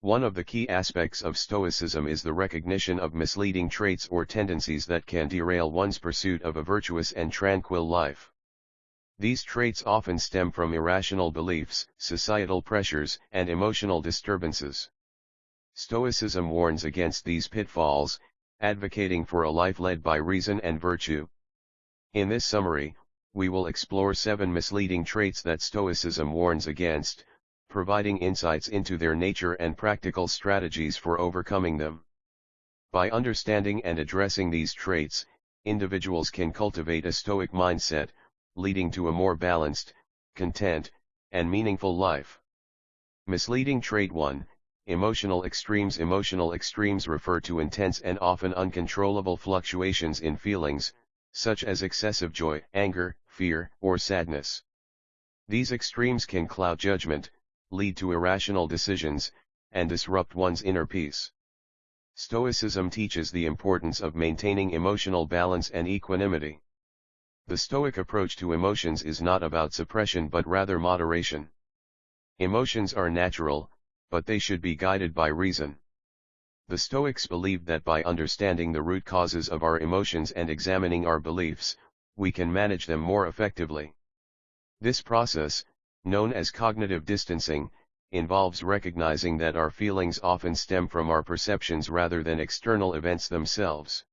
One of the key aspects of Stoicism is the recognition of misleading traits or tendencies that can derail one's pursuit of a virtuous and tranquil life. These traits often stem from irrational beliefs, societal pressures, and emotional disturbances. Stoicism warns against these pitfalls, advocating for a life led by reason and virtue. In this summary, we will explore 7 misleading traits that Stoicism warns against, providing insights into their nature and practical strategies for overcoming them. By understanding and addressing these traits, individuals can cultivate a Stoic mindset, leading to a more balanced, content, and meaningful life. Misleading Trait 1, Emotional Extremes. Emotional extremes refer to intense and often uncontrollable fluctuations in feelings, such as excessive joy, anger, fear, or sadness. These extremes can cloud judgment, lead to irrational decisions, and disrupt one's inner peace. Stoicism teaches the importance of maintaining emotional balance and equanimity. The Stoic approach to emotions is not about suppression but rather moderation. Emotions are natural, but they should be guided by reason. The Stoics believe that by understanding the root causes of our emotions and examining our beliefs, we can manage them more effectively. This process, known as cognitive distancing, involves recognizing that our feelings often stem from our perceptions rather than external events themselves.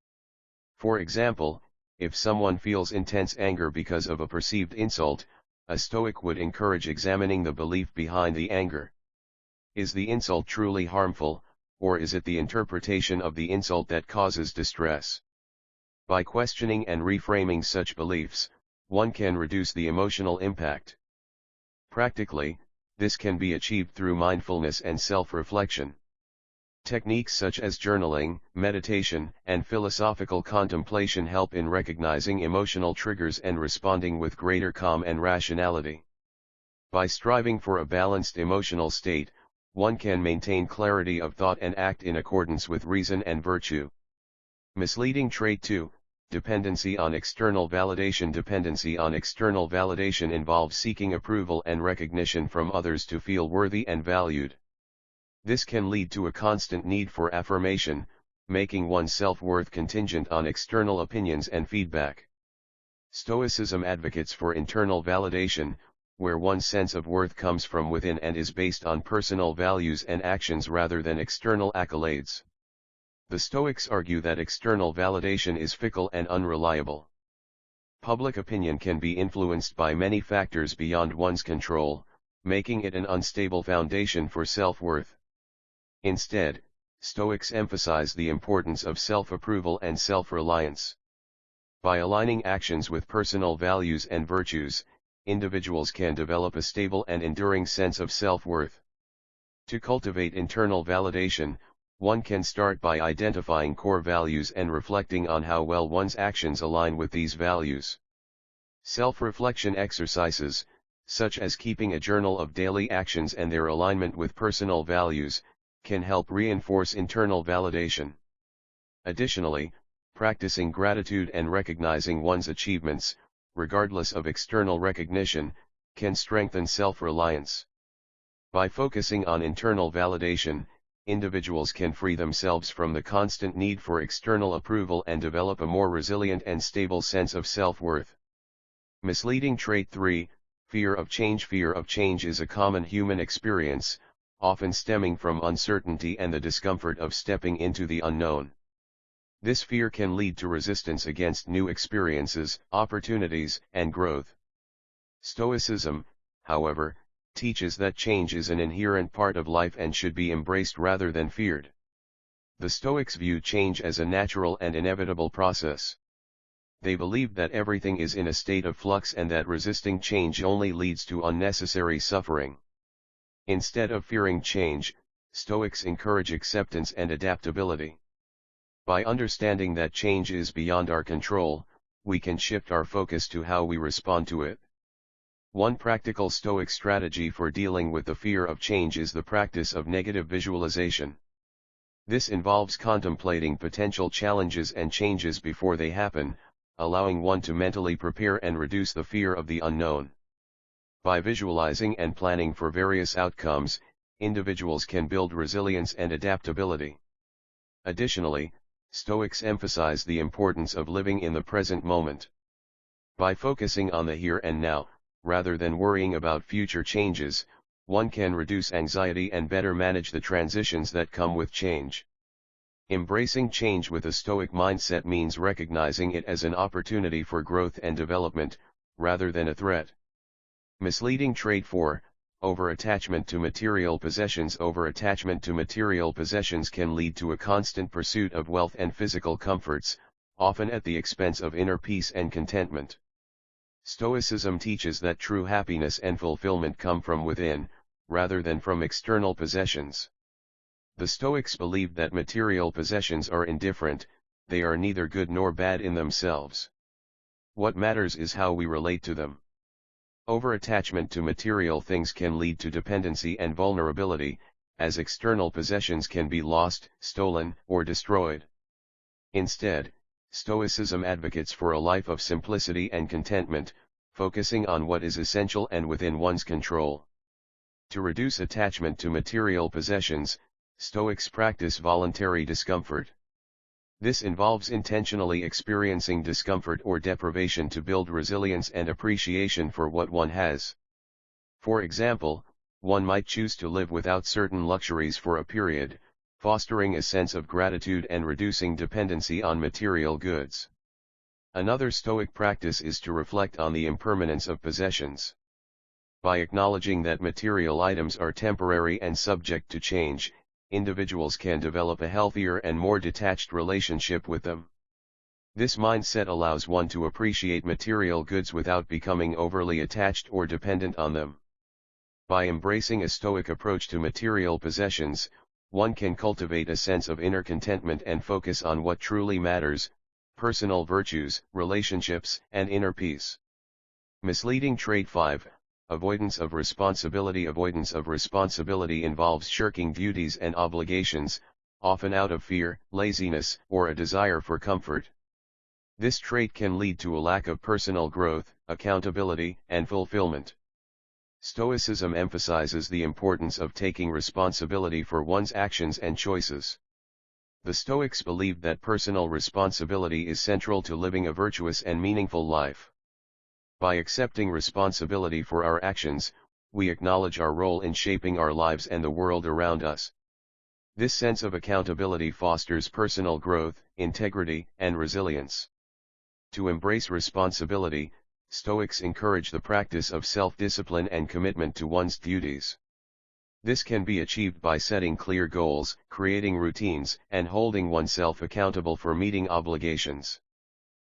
For example, if someone feels intense anger because of a perceived insult, a Stoic would encourage examining the belief behind the anger. Is the insult truly harmful, or is it the interpretation of the insult that causes distress? By questioning and reframing such beliefs, one can reduce the emotional impact. Practically, this can be achieved through mindfulness and self-reflection. Techniques such as journaling, meditation, and philosophical contemplation help in recognizing emotional triggers and responding with greater calm and rationality. By striving for a balanced emotional state, one can maintain clarity of thought and act in accordance with reason and virtue. Misleading Trait 2, Dependency on external validation. Dependency on external validation involves seeking approval and recognition from others to feel worthy and valued. This can lead to a constant need for affirmation, making one's self-worth contingent on external opinions and feedback. Stoicism advocates for internal validation, where one's sense of worth comes from within and is based on personal values and actions rather than external accolades. The Stoics argue that external validation is fickle and unreliable. Public opinion can be influenced by many factors beyond one's control, making it an unstable foundation for self-worth. Instead, Stoics emphasize the importance of self-approval and self-reliance. By aligning actions with personal values and virtues, individuals can develop a stable and enduring sense of self-worth. To cultivate internal validation, one can start by identifying core values and reflecting on how well one's actions align with these values. Self-reflection exercises, such as keeping a journal of daily actions and their alignment with personal values, can help reinforce internal validation. Additionally, practicing gratitude and recognizing one's achievements, regardless of external recognition, can strengthen self-reliance. By focusing on internal validation, individuals can free themselves from the constant need for external approval and develop a more resilient and stable sense of self-worth. Misleading Trait 3, Fear of change. Fear of change is a common human experience, often stemming from uncertainty and the discomfort of stepping into the unknown. This fear can lead to resistance against new experiences, opportunities, and growth. Stoicism, however, teaches that change is an inherent part of life and should be embraced rather than feared. The Stoics view change as a natural and inevitable process. They believe that everything is in a state of flux and that resisting change only leads to unnecessary suffering. Instead of fearing change, Stoics encourage acceptance and adaptability. By understanding that change is beyond our control, we can shift our focus to how we respond to it. One practical Stoic strategy for dealing with the fear of change is the practice of negative visualization. This involves contemplating potential challenges and changes before they happen, allowing one to mentally prepare and reduce the fear of the unknown. By visualizing and planning for various outcomes, individuals can build resilience and adaptability. Additionally, Stoics emphasize the importance of living in the present moment. By focusing on the here and now, rather than worrying about future changes, one can reduce anxiety and better manage the transitions that come with change. Embracing change with a Stoic mindset means recognizing it as an opportunity for growth and development, rather than a threat. Misleading trait 4, over-attachment to material possessions. Over-attachment to material possessions can lead to a constant pursuit of wealth and physical comforts, often at the expense of inner peace and contentment. Stoicism teaches that true happiness and fulfillment come from within, rather than from external possessions. The Stoics believed that material possessions are indifferent, they are neither good nor bad in themselves. What matters is how we relate to them. Over-attachment to material things can lead to dependency and vulnerability, as external possessions can be lost, stolen, or destroyed. Instead, Stoicism advocates for a life of simplicity and contentment, focusing on what is essential and within one's control. To reduce attachment to material possessions, Stoics practice voluntary discomfort. This involves intentionally experiencing discomfort or deprivation to build resilience and appreciation for what one has. For example, one might choose to live without certain luxuries for a period, fostering a sense of gratitude and reducing dependency on material goods. Another Stoic practice is to reflect on the impermanence of possessions. By acknowledging that material items are temporary and subject to change, individuals can develop a healthier and more detached relationship with them. This mindset allows one to appreciate material goods without becoming overly attached or dependent on them. By embracing a Stoic approach to material possessions, one can cultivate a sense of inner contentment and focus on what truly matters: personal virtues, relationships, and inner peace. Misleading trait 5, avoidance of responsibility. Avoidance of responsibility involves shirking duties and obligations, often out of fear, laziness, or a desire for comfort. This trait can lead to a lack of personal growth, accountability, and fulfillment. Stoicism emphasizes the importance of taking responsibility for one's actions and choices. The Stoics believed that personal responsibility is central to living a virtuous and meaningful life. By accepting responsibility for our actions, we acknowledge our role in shaping our lives and the world around us. This sense of accountability fosters personal growth, integrity, and resilience. To embrace responsibility, Stoics encourage the practice of self-discipline and commitment to one's duties. This can be achieved by setting clear goals, creating routines, and holding oneself accountable for meeting obligations.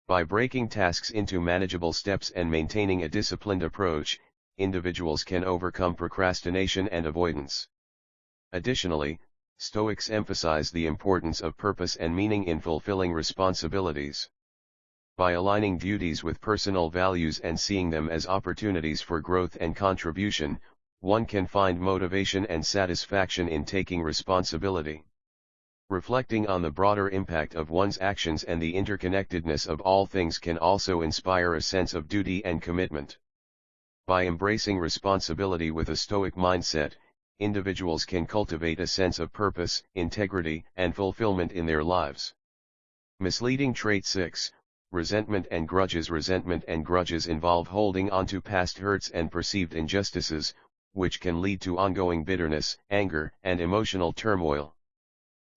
By breaking tasks into manageable steps and maintaining a disciplined approach, individuals can overcome procrastination and avoidance. Additionally, Stoics emphasize the importance of purpose and meaning in fulfilling responsibilities. By aligning duties with personal values and seeing them as opportunities for growth and contribution, one can find motivation and satisfaction in taking responsibility. Reflecting on the broader impact of one's actions and the interconnectedness of all things can also inspire a sense of duty and commitment. By embracing responsibility with a Stoic mindset, individuals can cultivate a sense of purpose, integrity, and fulfillment in their lives. Misleading trait 6, resentment and grudges. Resentment and grudges involve holding on to past hurts and perceived injustices, which can lead to ongoing bitterness, anger, and emotional turmoil.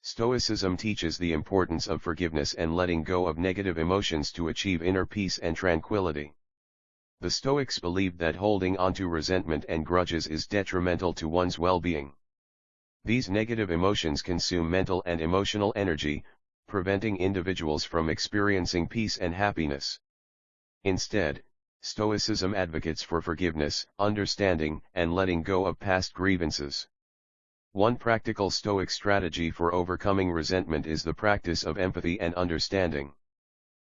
Stoicism teaches the importance of forgiveness and letting go of negative emotions to achieve inner peace and tranquility. The Stoics believed that holding on to resentment and grudges is detrimental to one's well-being. These negative emotions consume mental and emotional energy, preventing individuals from experiencing peace and happiness. Instead, Stoicism advocates for forgiveness, understanding, and letting go of past grievances. One practical Stoic strategy for overcoming resentment is the practice of empathy and understanding.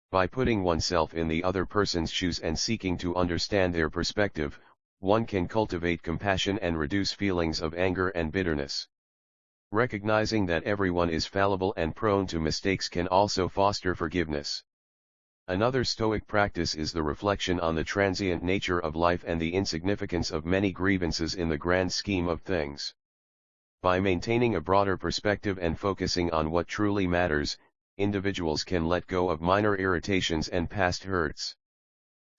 By putting oneself in the other person's shoes and seeking to understand their perspective, one can cultivate compassion and reduce feelings of anger and bitterness. Recognizing that everyone is fallible and prone to mistakes can also foster forgiveness. Another Stoic practice is the reflection on the transient nature of life and the insignificance of many grievances in the grand scheme of things. By maintaining a broader perspective and focusing on what truly matters, individuals can let go of minor irritations and past hurts.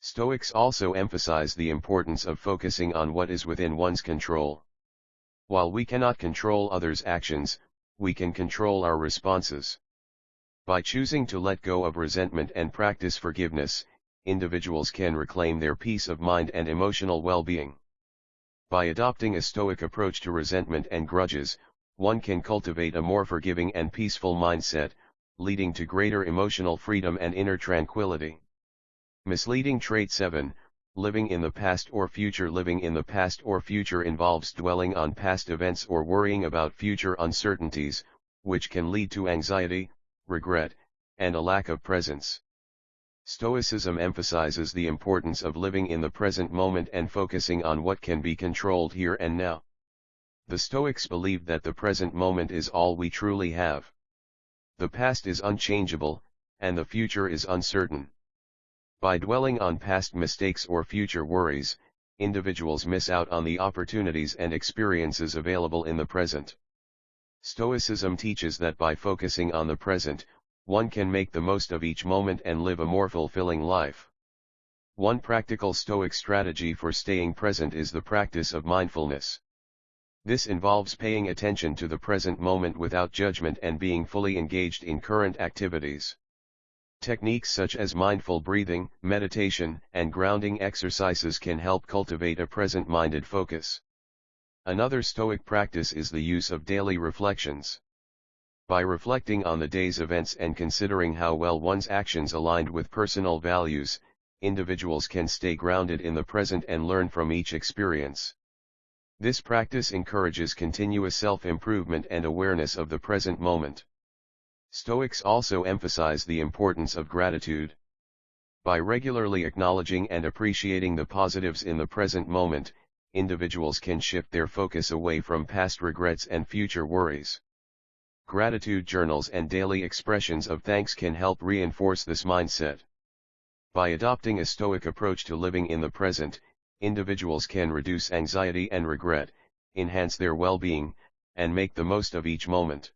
Stoics also emphasize the importance of focusing on what is within one's control. While we cannot control others' actions, we can control our responses. By choosing to let go of resentment and practice forgiveness, individuals can reclaim their peace of mind and emotional well-being. By adopting a Stoic approach to resentment and grudges, one can cultivate a more forgiving and peaceful mindset, leading to greater emotional freedom and inner tranquility. Misleading Trait 7, Living in the Past or Future. Living in the past or future involves dwelling on past events or worrying about future uncertainties, which can lead to anxiety, regret, and a lack of presence. Stoicism emphasizes the importance of living in the present moment and focusing on what can be controlled here and now. The Stoics believe that the present moment is all we truly have. The past is unchangeable, and the future is uncertain. By dwelling on past mistakes or future worries, individuals miss out on the opportunities and experiences available in the present. Stoicism teaches that by focusing on the present, one can make the most of each moment and live a more fulfilling life. One practical Stoic strategy for staying present is the practice of mindfulness. This involves paying attention to the present moment without judgment and being fully engaged in current activities. Techniques such as mindful breathing, meditation, and grounding exercises can help cultivate a present-minded focus. Another Stoic practice is the use of daily reflections. By reflecting on the day's events and considering how well one's actions aligned with personal values, individuals can stay grounded in the present and learn from each experience. This practice encourages continuous self-improvement and awareness of the present moment. Stoics also emphasize the importance of gratitude. By regularly acknowledging and appreciating the positives in the present moment, individuals can shift their focus away from past regrets and future worries. Gratitude journals and daily expressions of thanks can help reinforce this mindset. By adopting a Stoic approach to living in the present, individuals can reduce anxiety and regret, enhance their well-being, and make the most of each moment.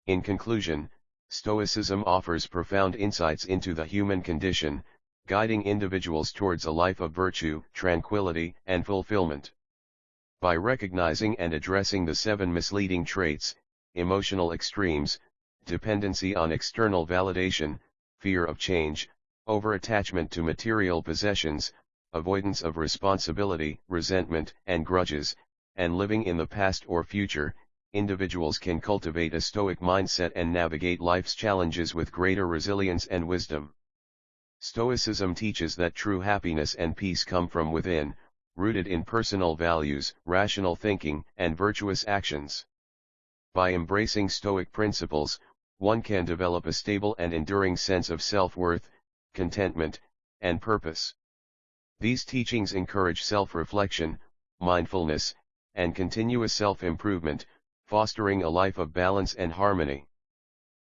In conclusion, Stoicism offers profound insights into the human condition, guiding individuals towards a life of virtue, tranquility, and fulfillment. By recognizing and addressing the 7 misleading traits, emotional extremes, dependency on external validation, fear of change, over-attachment to material possessions, avoidance of responsibility, resentment and grudges, and living in the past or future, individuals can cultivate a Stoic mindset and navigate life's challenges with greater resilience and wisdom. Stoicism teaches that true happiness and peace come from within, rooted in personal values, rational thinking, and virtuous actions. By embracing Stoic principles, one can develop a stable and enduring sense of self-worth, contentment, and purpose. These teachings encourage self-reflection, mindfulness, and continuous self-improvement, fostering a life of balance and harmony.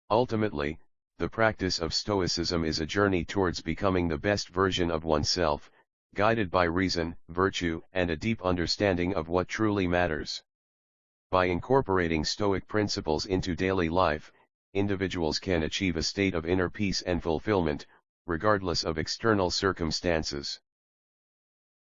Ultimately, the practice of Stoicism is a journey towards becoming the best version of oneself, guided by reason, virtue, and a deep understanding of what truly matters. By incorporating Stoic principles into daily life, individuals can achieve a state of inner peace and fulfillment, regardless of external circumstances.